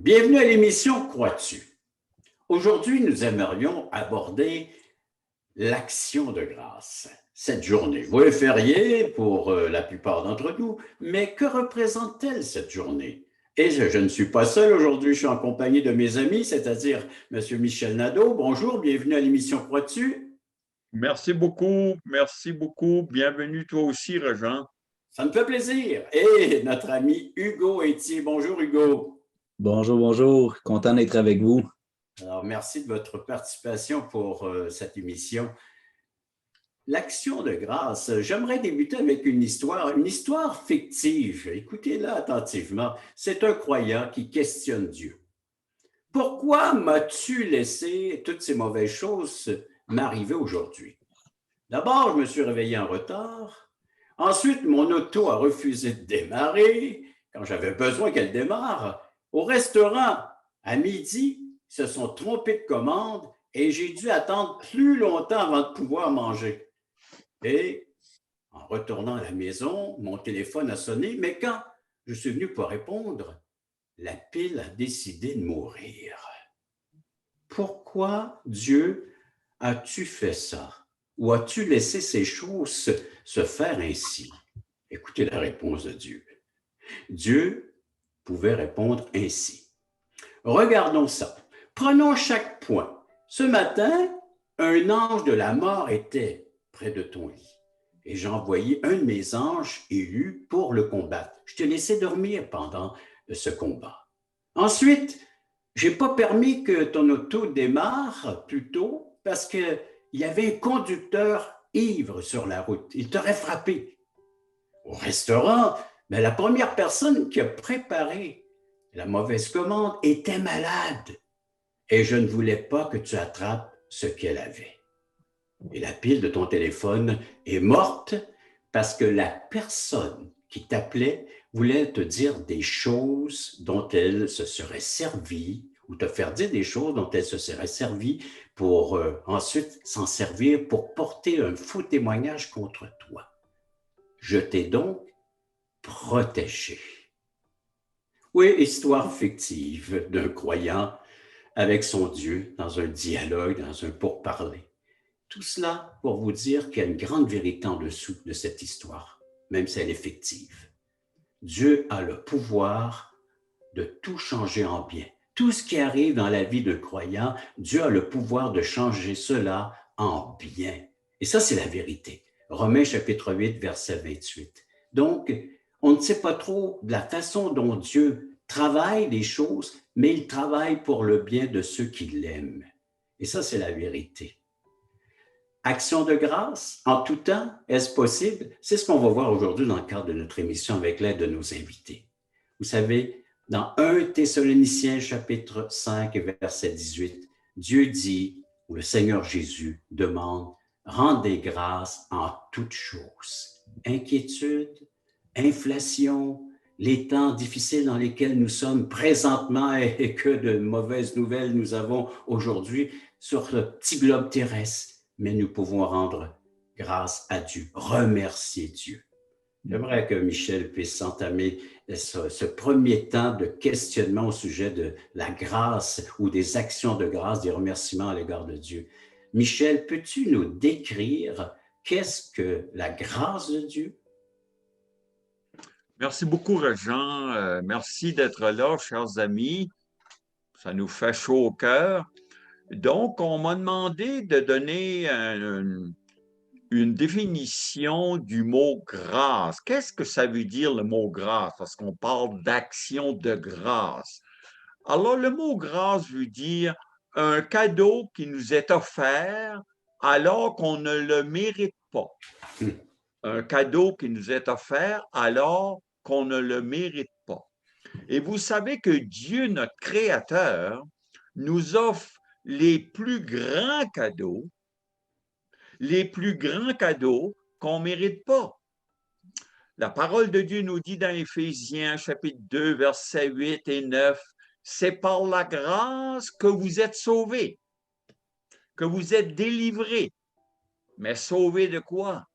Bienvenue à l'émission Crois-tu? Aujourd'hui, nous aimerions aborder l'action de grâce. Cette journée, vous le férié pour la plupart d'entre nous, mais que représente-t-elle cette journée? Et je ne suis pas seul aujourd'hui, je suis en compagnie de mes amis, c'est-à-dire M. Michel Nadeau. Bonjour, bienvenue à l'émission Crois-tu? Merci beaucoup, merci beaucoup. Bienvenue toi aussi, Régent. Ça me fait plaisir. Et notre ami Hugo Etier. Bonjour Hugo. Bonjour, bonjour. Content d'être avec vous. Alors, merci de votre participation pour cette émission. L'action de grâce, j'aimerais débuter avec une histoire fictive. Écoutez-la attentivement. C'est un croyant qui questionne Dieu. Pourquoi m'as-tu laissé toutes ces mauvaises choses m'arriver aujourd'hui? D'abord, je me suis réveillé en retard. Ensuite, mon auto a refusé de démarrer quand j'avais besoin qu'elle démarre. Au restaurant, à midi, ils se sont trompés de commande et j'ai dû attendre plus longtemps avant de pouvoir manger. Et en retournant à la maison, mon téléphone a sonné, mais quand je suis venu pour répondre, la pile a décidé de mourir. Pourquoi, Dieu, as-tu fait ça? Ou as-tu laissé ces choses se faire ainsi? Écoutez la réponse de Dieu. Dieu pouvait répondre ainsi. Regardons ça. Prenons chaque point. Ce matin, un ange de la mort était près de ton lit. Et j'ai envoyé un de mes anges élus pour le combattre. Je te laissais dormir pendant ce combat. Ensuite, je n'ai pas permis que ton auto démarre plus tôt parce qu'il y avait un conducteur ivre sur la route. Il t'aurait frappé. Au restaurant, mais la première personne qui a préparé la mauvaise commande était malade et je ne voulais pas que tu attrapes ce qu'elle avait. Et la pile de ton téléphone est morte parce que la personne qui t'appelait voulait te dire des choses dont elle se serait servie ou te faire dire des choses dont elle se serait servie pour ensuite s'en servir pour porter un faux témoignage contre toi. Je t'ai donc protégé. Oui, histoire fictive d'un croyant avec son Dieu dans un dialogue, dans un pourparler. Tout cela pour vous dire qu'il y a une grande vérité en dessous de cette histoire, même si elle est fictive. Dieu a le pouvoir de tout changer en bien. Tout ce qui arrive dans la vie d'un croyant, Dieu a le pouvoir de changer cela en bien. Et ça, c'est la vérité. Romains chapitre 8, verset 28. Donc, on ne sait pas trop de la façon dont Dieu travaille les choses, mais il travaille pour le bien de ceux qui l'aiment. Et ça, c'est la vérité. Action de grâce, en tout temps, est-ce possible? C'est ce qu'on va voir aujourd'hui dans le cadre de notre émission avec l'aide de nos invités. Vous savez, dans 1 Thessaloniciens chapitre 5, verset 18, Dieu dit, ou le Seigneur Jésus demande, rendez grâce en toutes choses. Inquiétude, inflation, les temps difficiles dans lesquels nous sommes présentement et que de mauvaises nouvelles nous avons aujourd'hui sur le petit globe terrestre. Mais nous pouvons rendre grâce à Dieu, remercier Dieu. J'aimerais que Michel puisse entamer ce premier temps de questionnement au sujet de la grâce ou des actions de grâce, des remerciements à l'égard de Dieu. Michel, peux-tu nous décrire qu'est-ce que la grâce de Dieu? Merci beaucoup, Régent. Merci d'être là, chers amis. Ça nous fait chaud au cœur. Donc, on m'a demandé de donner une définition du mot grâce. Qu'est-ce que ça veut dire le mot grâce? Parce qu'on parle d'action de grâce. Alors, le mot grâce veut dire un cadeau qui nous est offert alors qu'on ne le mérite pas. Un cadeau qui nous est offert alors qu'on ne le mérite pas. Et vous savez que Dieu, notre Créateur, nous offre les plus grands cadeaux qu'on ne mérite pas. La parole de Dieu nous dit dans Éphésiens chapitre 2, versets 8 et 9, c'est par la grâce que vous êtes sauvés, que vous êtes délivrés. Mais sauvés de quoi?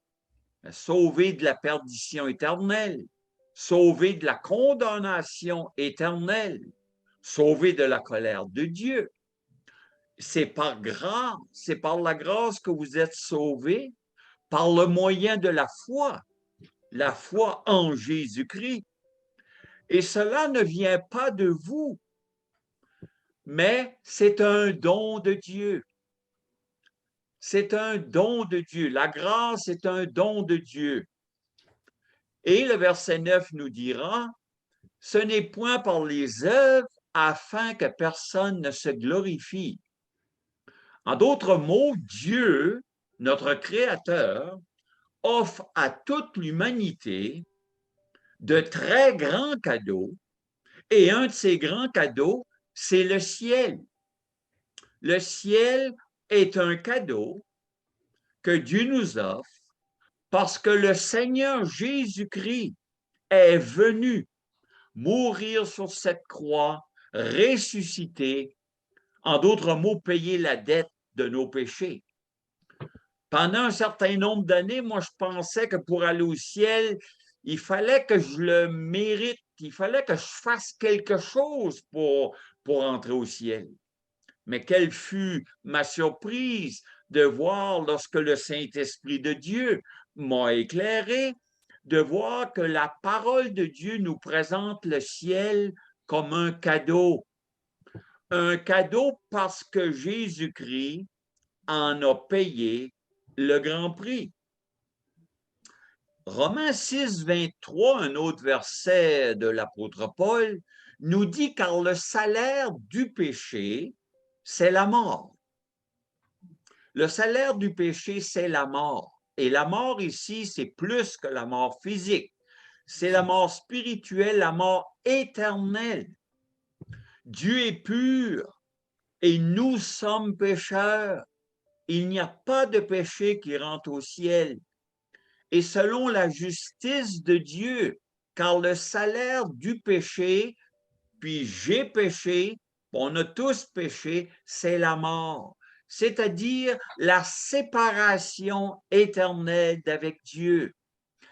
Sauvés de la perdition éternelle, sauvés de la condamnation éternelle, sauvés de la colère de Dieu. C'est par grâce, c'est par la grâce que vous êtes sauvés, par le moyen de la foi en Jésus-Christ. Et cela ne vient pas de vous, mais c'est un don de Dieu. C'est un don de Dieu. La grâce est un don de Dieu. Et le verset 9 nous dira, ce n'est point par les œuvres afin que personne ne se glorifie. En d'autres mots, Dieu, notre Créateur, offre à toute l'humanité de très grands cadeaux, et un de ces grands cadeaux, c'est le ciel. Le ciel est un cadeau que Dieu nous offre parce que le Seigneur Jésus-Christ est venu mourir sur cette croix, ressusciter, en d'autres mots, payer la dette de nos péchés. Pendant un certain nombre d'années, moi, je pensais que pour aller au ciel, il fallait que je le mérite, il fallait que je fasse quelque chose pour entrer au ciel. Mais quelle fut ma surprise de voir lorsque le Saint-Esprit de Dieu m'a éclairé, de voir que la parole de Dieu nous présente le ciel comme un cadeau. Un cadeau parce que Jésus-Christ en a payé le grand prix. Romains 6, 23, un autre verset de l'apôtre Paul, nous dit « Car le salaire du péché, c'est la mort. » Le salaire du péché, c'est la mort. Et la mort ici, c'est plus que la mort physique. C'est la mort spirituelle, la mort éternelle. Dieu est pur et nous sommes pécheurs. Il n'y a pas de péché qui rentre au ciel. Et selon la justice de Dieu, car le salaire du péché, puis j'ai péché, on a tous péché, c'est la mort, c'est-à-dire la séparation éternelle d'avec Dieu,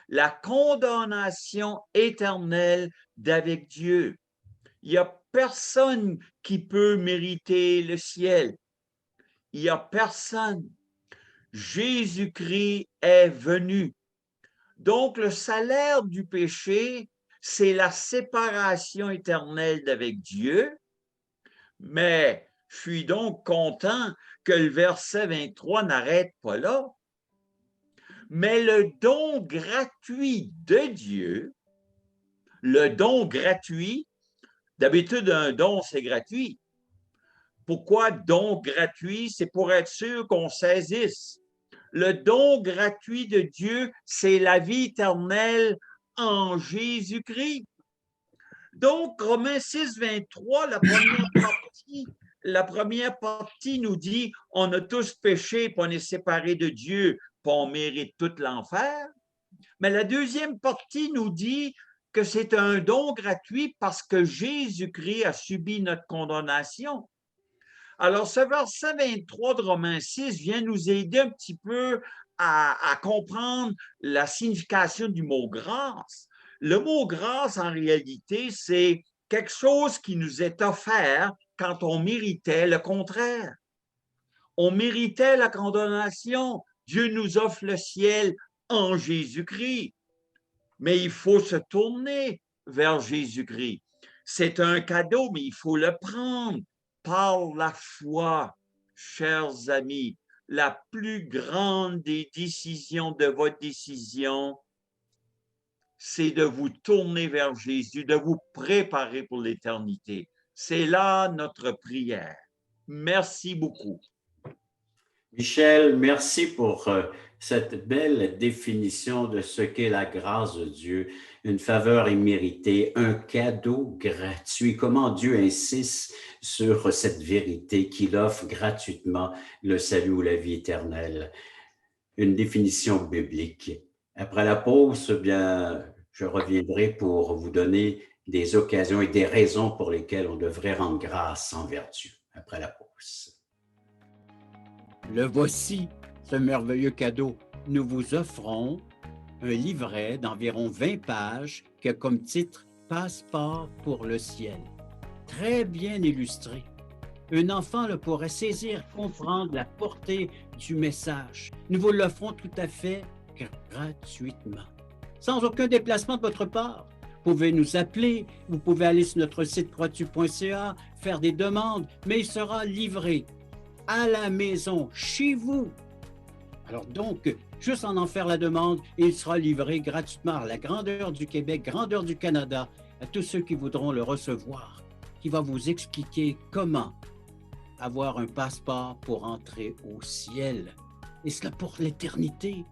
la condamnation éternelle d'avec Dieu. Il n'y a personne qui peut mériter le ciel. Il n'y a personne. Jésus-Christ est venu. Donc, le salaire du péché, c'est la séparation éternelle d'avec Dieu. Mais je suis donc content que le verset 23 n'arrête pas là. Mais le don gratuit de Dieu, le don gratuit, d'habitude, un don, c'est gratuit. Pourquoi don gratuit? C'est pour être sûr qu'on saisisse. Le don gratuit de Dieu, c'est la vie éternelle en Jésus-Christ. Donc, Romains 6, 23, la première partie nous dit « On a tous péché, puis on est séparés de Dieu, puis on mérite tout l'enfer. » Mais la deuxième partie nous dit que c'est un don gratuit parce que Jésus-Christ a subi notre condamnation. Alors, ce verset 23 de Romains 6 vient nous aider un petit peu à comprendre la signification du mot grâce. Le mot grâce, en réalité, c'est quelque chose qui nous est offert quand on méritait le contraire. On méritait la condamnation. Dieu nous offre le ciel en Jésus-Christ. Mais il faut se tourner vers Jésus-Christ. C'est un cadeau, mais il faut le prendre. Par la foi, chers amis, la plus grande des décisions de votre décision, c'est de vous tourner vers Jésus, de vous préparer pour l'éternité. C'est là notre prière. Merci beaucoup. Michel, merci pour cette belle définition de ce qu'est la grâce de Dieu, une faveur imméritée, un cadeau gratuit. Comment Dieu insiste sur cette vérité qu'il offre gratuitement le salut ou la vie éternelle. Une définition biblique. Après la pause, bien, je reviendrai pour vous donner des occasions et des raisons pour lesquelles on devrait rendre grâce envers Dieu. Après la pause. Le voici, ce merveilleux cadeau. Nous vous offrons un livret d'environ 20 pages qui a comme titre « Passeport pour le ciel ». très bien illustré. Un enfant pourrait saisir, comprendre la portée du message. Nous vous l'offrons tout à fait gratuitement, sans aucun déplacement de votre part. Vous pouvez nous appeler, vous pouvez aller sur notre site croixtu.ca, faire des demandes, mais il sera livré à la maison, chez vous. Alors donc, juste en faire la demande, et il sera livré gratuitement à la grandeur du Québec, grandeur du Canada, à tous ceux qui voudront le recevoir, qui va vous expliquer comment avoir un passeport pour entrer au ciel, et cela pour l'éternité.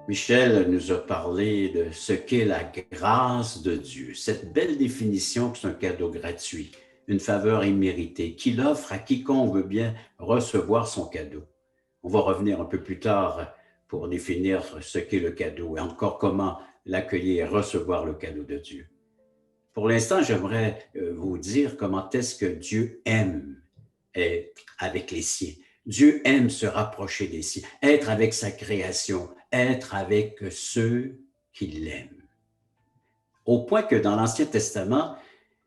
Michel nous a parlé de ce qu'est la grâce de Dieu, cette belle définition que c'est un cadeau gratuit, une faveur imméritée, qu'il offre à quiconque veut bien recevoir son cadeau. On va revenir un peu plus tard pour définir ce qu'est le cadeau et encore comment l'accueillir et recevoir le cadeau de Dieu. Pour l'instant, j'aimerais vous dire comment est-ce que Dieu aime être avec les siens. Dieu aime se rapprocher des siens, être avec sa création, être avec ceux qui l'aiment. Au point que dans l'Ancien Testament,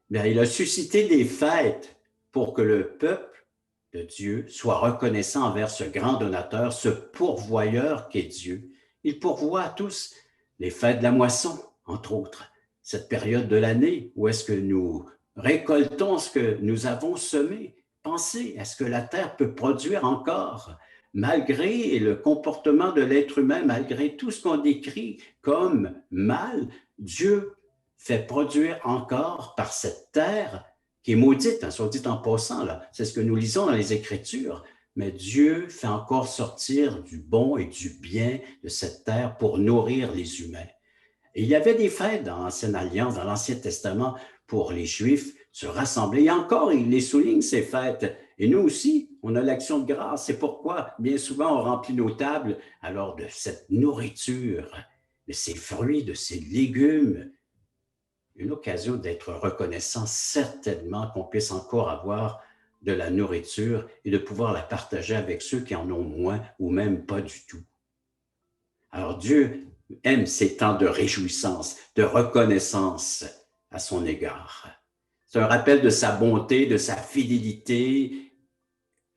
il a suscité des fêtes pour que le peuple de Dieu soit reconnaissant envers ce grand donateur, ce pourvoyeur qu'est Dieu. Il pourvoit à tous les fêtes de la moisson, entre autres, cette période de l'année où est-ce que nous récoltons ce que nous avons semé. Pensez, est-ce que la terre peut produire encore, malgré le comportement de l'être humain, malgré tout ce qu'on décrit comme mal, Dieu fait produire encore par cette terre qui est maudite, soit dit en passant, là. C'est ce que nous lisons dans les Écritures, mais Dieu fait encore sortir du bon et du bien de cette terre pour nourrir les humains. Et il y avait des fêtes dans l'Ancienne Alliance, dans l'Ancien Testament, pour les Juifs se rassembler. Et encore, il les souligne, ces fêtes. Et nous aussi, on a l'action de grâce. C'est pourquoi, bien souvent, on remplit nos tables alors de cette nourriture, de ces fruits, de ces légumes. Une occasion d'être reconnaissant, certainement qu'on puisse encore avoir de la nourriture et de pouvoir la partager avec ceux qui en ont moins ou même pas du tout. Alors Dieu aime ces temps de réjouissance, de reconnaissance à son égard. C'est un rappel de sa bonté, de sa fidélité,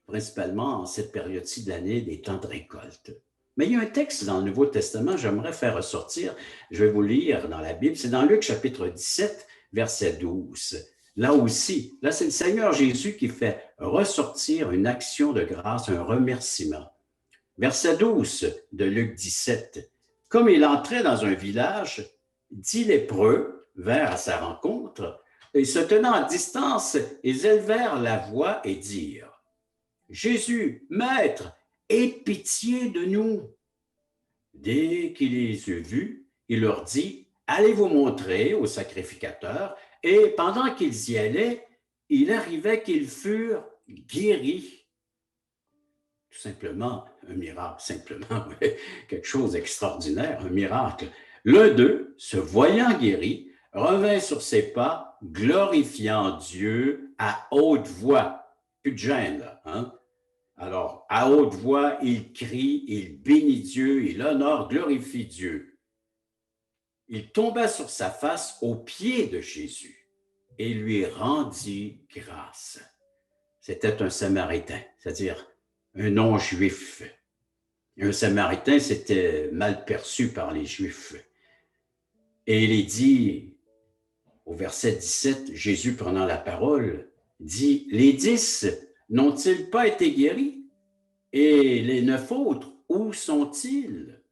principalement en cette période-ci de l'année, des temps de récolte. Mais il y a un texte dans le Nouveau Testament, j'aimerais faire ressortir, je vais vous lire dans la Bible, c'est dans Luc chapitre 17, verset 12. Là aussi, là c'est le Seigneur Jésus qui fait ressortir une action de grâce, un remerciement. Verset 12 de Luc 17. Comme il entrait dans un village, 10 lépreux vinrent à sa rencontre, et se tenant à distance, ils élevèrent la voix et dirent: Jésus, Maître, aie pitié de nous. Dès qu'il les eut vus, il leur dit: Allez vous montrer au sacrificateur. Et pendant qu'ils y allaient, il arrivait qu'ils furent guéris. Tout simplement, un miracle, simplement, quelque chose d'extraordinaire, un miracle. L'un d'eux, se voyant guéri, revint sur ses pas, glorifiant Dieu à haute voix. Plus de gêne, là, hein? Alors, à haute voix, il crie, il bénit Dieu, il honore, glorifie Dieu. Il tomba sur sa face aux pieds de Jésus et lui rendit grâce. C'était un Samaritain, c'est-à-dire un non-juif. Un Samaritain, c'était mal perçu par les Juifs. Et il est dit, au verset 17, Jésus prenant la parole, dit: Les 10 n'ont-ils pas été guéris? Et les 9 autres, où sont-ils?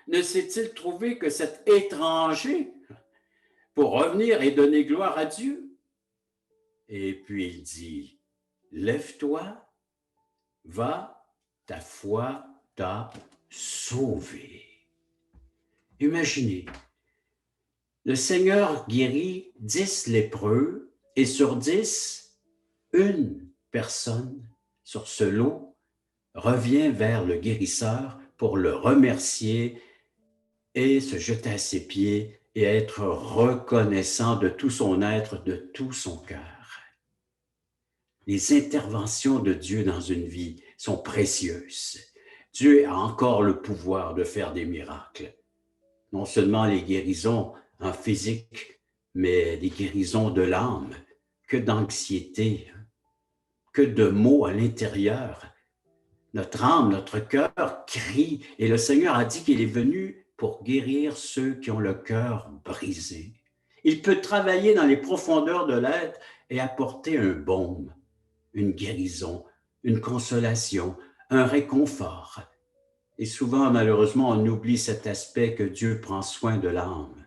Ne s'est-il trouvé que cet étranger pour revenir et donner gloire à Dieu? Et puis il dit: Lève-toi, va, ta foi t'a sauvé. Imaginez, le Seigneur guérit 10 lépreux et sur 10, une personne sur ce lot revient vers le guérisseur pour le remercier et se jeter à ses pieds et être reconnaissant de tout son être, de tout son cœur. Les interventions de Dieu dans une vie sont précieuses. Dieu a encore le pouvoir de faire des miracles. Non seulement les guérisons en physique, mais des guérisons de l'âme, que d'anxiété, que de maux à l'intérieur. Notre âme, notre cœur crie et le Seigneur a dit qu'il est venu pour guérir ceux qui ont le cœur brisé. Il peut travailler dans les profondeurs de l'être et apporter un baume, une guérison, une consolation, un réconfort. Et souvent, malheureusement, on oublie cet aspect que Dieu prend soin de l'âme,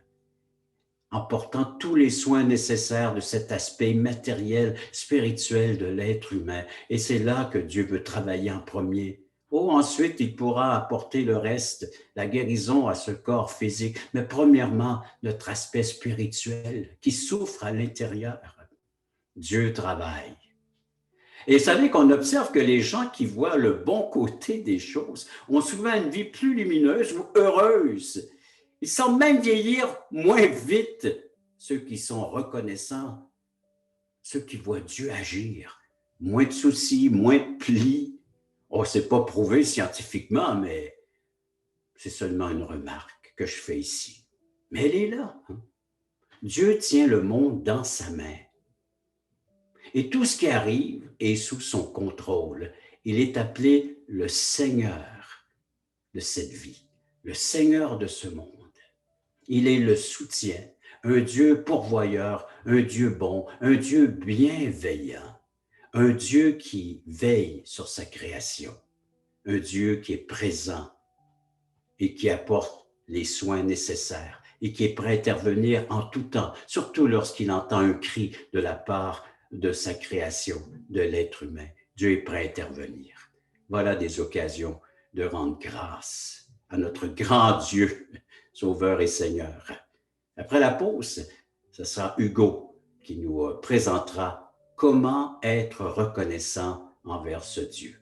en portant tous les soins nécessaires de cet aspect matériel, spirituel de l'être humain. Et c'est là que Dieu veut travailler en premier. Oh, ensuite, il pourra apporter le reste, la guérison à ce corps physique. Mais premièrement, notre aspect spirituel qui souffre à l'intérieur. Dieu travaille. Et vous savez qu'on observe que les gens qui voient le bon côté des choses ont souvent une vie plus lumineuse ou heureuse. Ils semblent même vieillir moins vite, ceux qui sont reconnaissants, ceux qui voient Dieu agir. Moins de soucis, moins de plis. Oh, c'est pas prouvé scientifiquement, mais c'est seulement une remarque que je fais ici. Mais elle est là. Hein? Dieu tient le monde dans sa main. Et tout ce qui arrive est sous son contrôle. Il est appelé le Seigneur de cette vie, le Seigneur de ce monde. Il est le soutien, un Dieu pourvoyeur, un Dieu bon, un Dieu bienveillant, un Dieu qui veille sur sa création, un Dieu qui est présent et qui apporte les soins nécessaires et qui est prêt à intervenir en tout temps, surtout lorsqu'il entend un cri de la part de sa création, de l'être humain. Dieu est prêt à intervenir. Voilà des occasions de rendre grâce à notre grand Dieu, Sauveur et Seigneur. Après la pause, ce sera Hugo qui nous présentera comment être reconnaissant envers ce Dieu.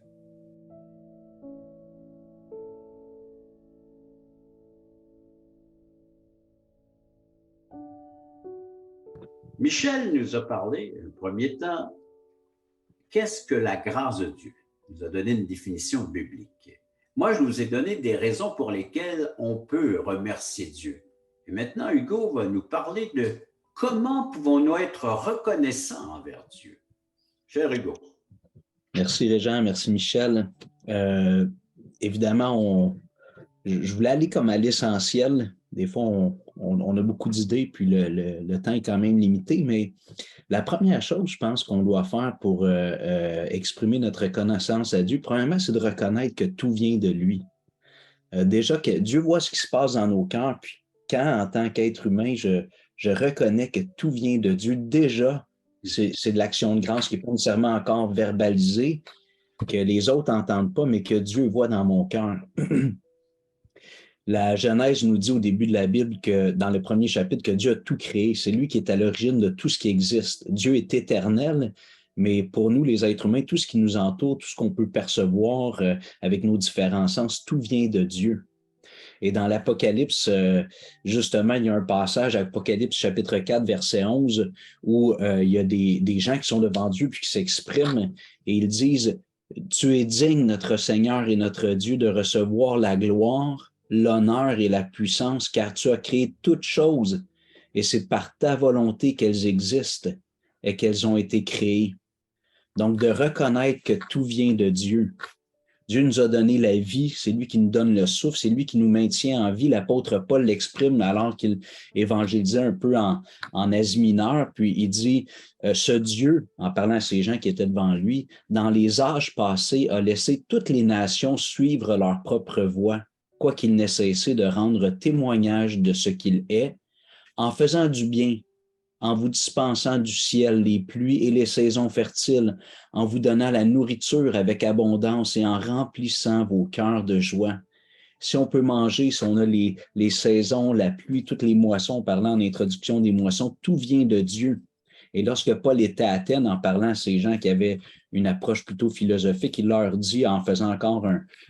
Michel nous a parlé, un premier temps, qu'est-ce que la grâce de Dieu? Il nous a donné une définition biblique. Moi, je vous ai donné des raisons pour lesquelles on peut remercier Dieu. Et maintenant, Hugo va nous parler de comment pouvons-nous être reconnaissants envers Dieu. Cher Hugo. Merci Régent, merci Michel. Évidemment, je voulais aller comme à l'essentiel. Des fois, on a beaucoup d'idées, puis le temps est quand même limité, mais la première chose, je pense, qu'on doit faire pour exprimer notre reconnaissance à Dieu, premièrement, c'est de reconnaître que tout vient de lui. Déjà, que Dieu voit ce qui se passe dans nos cœurs, puis quand, en tant qu'être humain, je reconnais que tout vient de Dieu, déjà, c'est de l'action de grâce qui n'est pas nécessairement encore verbalisée, que les autres n'entendent pas, mais que Dieu voit dans mon cœur. La Genèse nous dit au début de la Bible que dans le premier chapitre que Dieu a tout créé. C'est lui qui est à l'origine de tout ce qui existe. Dieu est éternel, mais pour nous, les êtres humains, tout ce qui nous entoure, tout ce qu'on peut percevoir avec nos différents sens, tout vient de Dieu. Et dans l'Apocalypse, justement, il y a un passage, Apocalypse chapitre 4, verset 11, où il y a des gens qui sont devant Dieu puis qui s'expriment et ils disent « Tu es digne, notre Seigneur et notre Dieu, de recevoir la gloire, l'honneur et la puissance, car tu as créé toutes choses, et c'est par ta volonté qu'elles existent et qu'elles ont été créées. » Donc, de reconnaître que tout vient de Dieu. Dieu nous a donné la vie, c'est lui qui nous donne le souffle, c'est lui qui nous maintient en vie. L'apôtre Paul l'exprime alors qu'il évangélisait un peu en Asie mineure, puis il dit ce Dieu, en parlant à ces gens qui étaient devant lui, dans les âges passés, a laissé toutes les nations suivre leur propre voie, quoiqu'il n'ait cessé de rendre témoignage de ce qu'il est, en faisant du bien, en vous dispensant du ciel les pluies et les saisons fertiles, en vous donnant la nourriture avec abondance et en remplissant vos cœurs de joie. Si on peut manger, si on a les saisons, la pluie, toutes les moissons, parlant en introduction des moissons, tout vient de Dieu. Et lorsque Paul était à Athènes, en parlant à ces gens qui avaient une approche plutôt philosophique, il leur dit, en faisant encore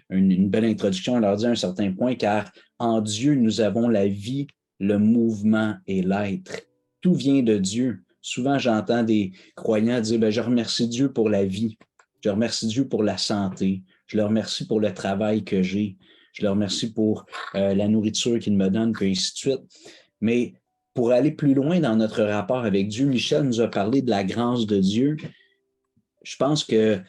une belle introduction, il leur dit à un certain point, car en Dieu, nous avons la vie, le mouvement et l'être. Tout vient de Dieu. Souvent, j'entends des croyants dire « Je remercie Dieu pour la vie, je remercie Dieu pour la santé, je le remercie pour le travail que j'ai, je le remercie pour la nourriture qu'il me donne, puis ainsi de suite. » Mais pour aller plus loin dans notre rapport avec Dieu, Michel nous a parlé de la grâce de Dieu. Je pense que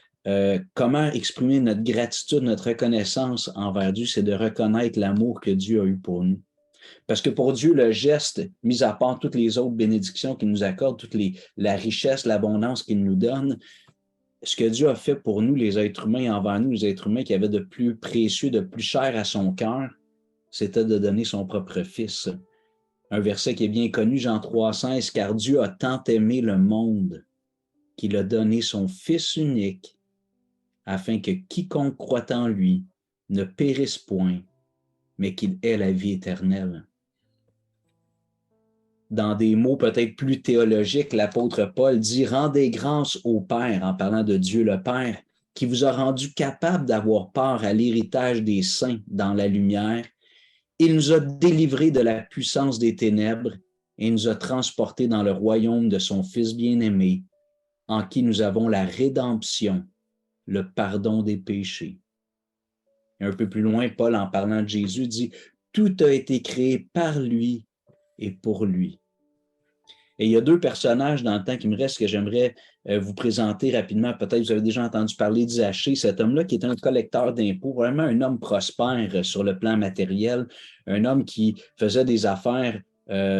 comment exprimer notre gratitude, notre reconnaissance envers Dieu, c'est de reconnaître l'amour que Dieu a eu pour nous. Parce que pour Dieu, le geste, mis à part toutes les autres bénédictions qu'il nous accorde, la richesse, l'abondance qu'il nous donne, ce que Dieu a fait pour nous, les êtres humains, envers nous, les êtres humains qui avaient de plus précieux, de plus cher à son cœur, c'était de donner son propre Fils. Un verset qui est bien connu, Jean 3,16, « Car Dieu a tant aimé le monde qu'il a donné son Fils unique, afin que quiconque croit en lui ne périsse point, mais qu'il ait la vie éternelle. » Dans des mots peut-être plus théologiques, l'apôtre Paul dit « Rendez grâce au Père » en parlant de Dieu le Père, qui vous a rendu capable d'avoir part à l'héritage des saints dans la lumière. Il nous a délivrés de la puissance des ténèbres et nous a transportés dans le royaume de son Fils bien-aimé, en qui nous avons la rédemption, le pardon des péchés. Et un peu plus loin, Paul, en parlant de Jésus, dit « Tout a été créé par lui et pour lui. » Et il y a deux personnages dans le temps qui me reste que j'aimerais vous présenter rapidement. Peut-être vous avez déjà entendu parler de Zachée, cet homme-là qui est un collecteur d'impôts, vraiment un homme prospère sur le plan matériel, un homme qui faisait des affaires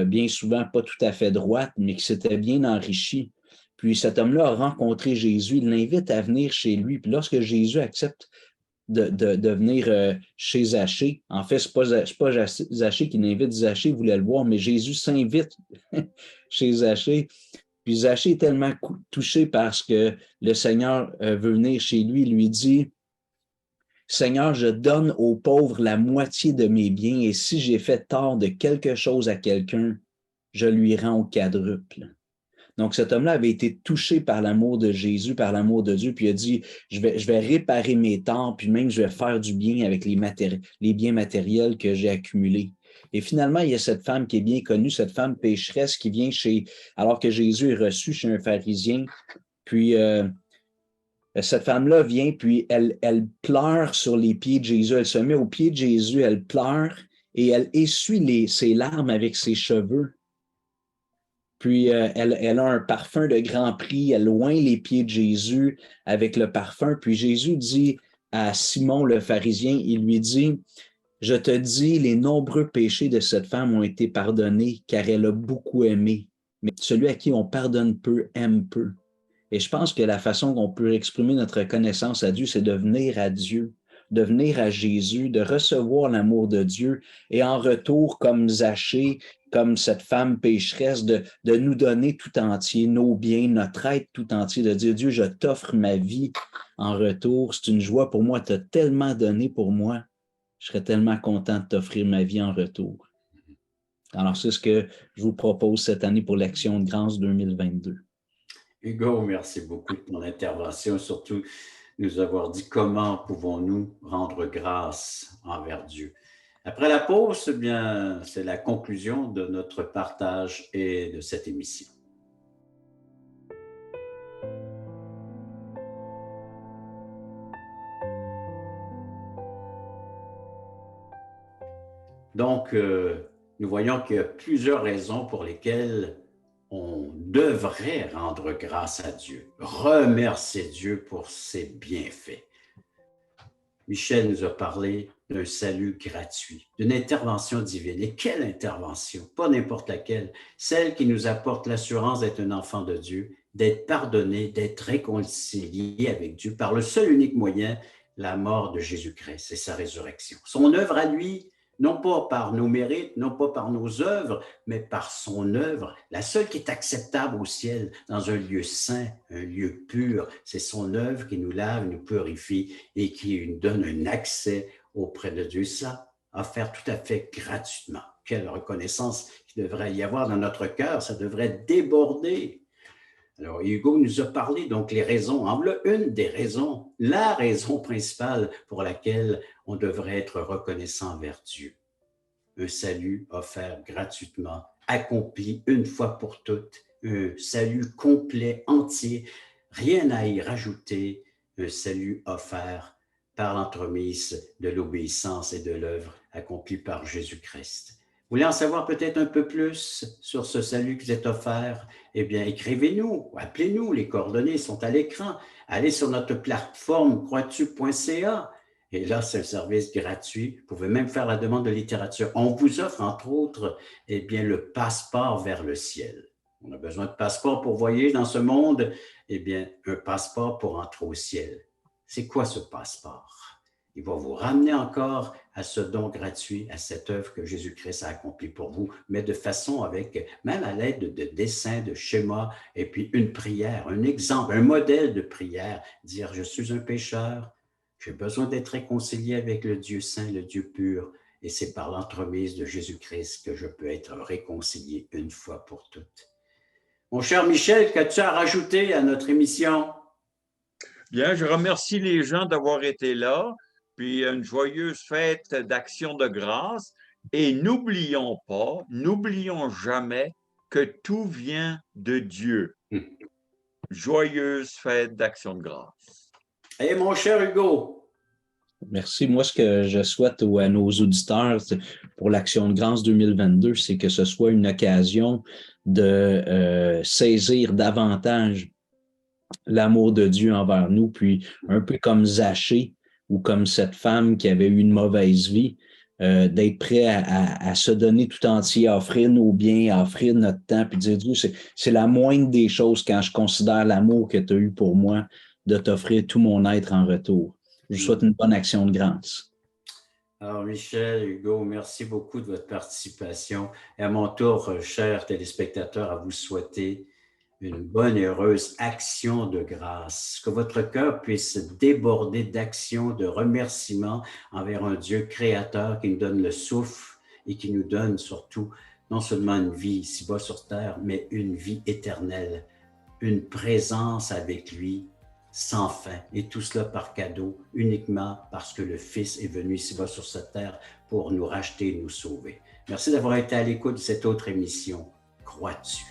bien souvent pas tout à fait droites, mais qui s'était bien enrichi. Puis cet homme-là a rencontré Jésus, il l'invite à venir chez lui. Puis lorsque Jésus accepte de venir chez Zachée. En fait, ce n'est pas Zachée qui l'invite, Zachée voulait le voir, mais Jésus s'invite chez Zachée. Puis Zachée est tellement touché parce que le Seigneur veut venir chez lui, il lui dit « Seigneur, je donne aux pauvres la moitié de mes biens et si j'ai fait tort de quelque chose à quelqu'un, je lui rends au quadruple. » Donc, cet homme-là avait été touché par l'amour de Jésus, par l'amour de Dieu, puis il a dit, je vais réparer mes torts, puis même je vais faire du bien avec les biens matériels que j'ai accumulés. Et finalement, il y a cette femme qui est bien connue, cette femme pécheresse qui vient alors que Jésus est reçu chez un pharisien, puis cette femme-là vient, puis elle pleure sur les pieds de Jésus, elle se met aux pieds de Jésus, elle pleure et elle essuie ses larmes avec ses cheveux. Puis elle a un parfum de grand prix, elle oint les pieds de Jésus avec le parfum. Puis Jésus dit à Simon le pharisien, il lui dit, « Je te dis, les nombreux péchés de cette femme ont été pardonnés car elle a beaucoup aimé. Mais celui à qui on pardonne peu aime peu. » Et je pense que la façon qu'on peut exprimer notre reconnaissance à Dieu, c'est de venir à Dieu, de venir à Jésus, de recevoir l'amour de Dieu et en retour, comme Zachée, comme cette femme pécheresse, de nous donner tout entier, nos biens, notre être tout entier, de dire, Dieu, je t'offre ma vie en retour. C'est une joie pour moi, tu as tellement donné pour moi, je serais tellement content de t'offrir ma vie en retour. Alors, c'est ce que je vous propose cette année pour l'Action de grâce 2022. Hugo, merci beaucoup de ton intervention, surtout nous avoir dit comment pouvons-nous rendre grâce envers Dieu. Après la pause, eh bien, c'est la conclusion de notre partage et de cette émission. Donc, nous voyons qu'il y a plusieurs raisons pour lesquelles on devrait rendre grâce à Dieu, remercier Dieu pour ses bienfaits. Michel nous a parlé d'un salut gratuit, d'une intervention divine. Et quelle intervention? Pas n'importe laquelle. Celle qui nous apporte l'assurance d'être un enfant de Dieu, d'être pardonné, d'être réconcilié avec Dieu par le seul unique moyen, la mort de Jésus-Christ et sa résurrection. Son œuvre à lui, non pas par nos mérites, non pas par nos œuvres, mais par son œuvre, la seule qui est acceptable au ciel, dans un lieu saint, un lieu pur. C'est son œuvre qui nous lave, nous purifie et qui nous donne un accès auprès de Dieu. Ça, offert tout à fait gratuitement. Quelle reconnaissance qu'il devrait y avoir dans notre cœur, ça devrait déborder. Alors, Hugo nous a parlé, donc, les raisons. En voilà une des raisons, la raison principale pour laquelle on devrait être reconnaissant envers Dieu. Un salut offert gratuitement, accompli une fois pour toutes, un salut complet, entier, rien à y rajouter, un salut offert par l'entremise de l'obéissance et de l'œuvre accomplie par Jésus-Christ. Vous voulez en savoir peut-être un peu plus sur ce salut qui vous est offert? Eh bien, écrivez-nous, appelez-nous, les coordonnées sont à l'écran. Allez sur notre plateforme croitu.ca et là, c'est un service gratuit. Vous pouvez même faire la demande de littérature. On vous offre, entre autres, eh bien, le passeport vers le ciel. On a besoin de passeport pour voyager dans ce monde. Eh bien, un passeport pour entrer au ciel. C'est quoi ce passeport? Il va vous ramener encore à ce don gratuit, à cette œuvre que Jésus-Christ a accomplie pour vous, mais de façon même à l'aide de dessins, de schémas, et puis une prière, un exemple, un modèle de prière, dire « Je suis un pécheur, j'ai besoin d'être réconcilié avec le Dieu saint, le Dieu pur, et c'est par l'entremise de Jésus-Christ que je peux être réconcilié une fois pour toutes. » Mon cher Michel, qu'as-tu à rajouter à notre émission? Bien, je remercie les gens d'avoir été là, puis une joyeuse fête d'Action de grâce. Et n'oublions pas, n'oublions jamais que tout vient de Dieu. Joyeuse fête d'Action de grâce. Et mon cher Hugo? Merci. Moi, ce que je souhaite à nos auditeurs pour l'Action de grâce 2022, c'est que ce soit une occasion de saisir davantage l'amour de Dieu envers nous, puis un peu comme Zachée ou comme cette femme qui avait eu une mauvaise vie, d'être prêt à se donner tout entier, à offrir nos biens, à offrir notre temps, puis dire Dieu, c'est la moindre des choses quand je considère l'amour que tu as eu pour moi, de t'offrir tout mon être en retour. Je vous souhaite une bonne action de grâce. Alors, Michel, Hugo, merci beaucoup de votre participation. Et à mon tour, chers téléspectateurs, à vous souhaiter une bonne et heureuse action de grâce. Que votre cœur puisse déborder d'actions, de remerciements envers un Dieu créateur qui nous donne le souffle et qui nous donne surtout non seulement une vie ici-bas sur terre, mais une vie éternelle, une présence avec lui sans fin. Et tout cela par cadeau, uniquement parce que le Fils est venu ici-bas sur cette terre pour nous racheter et nous sauver. Merci d'avoir été à l'écoute de cette autre émission. Crois-tu?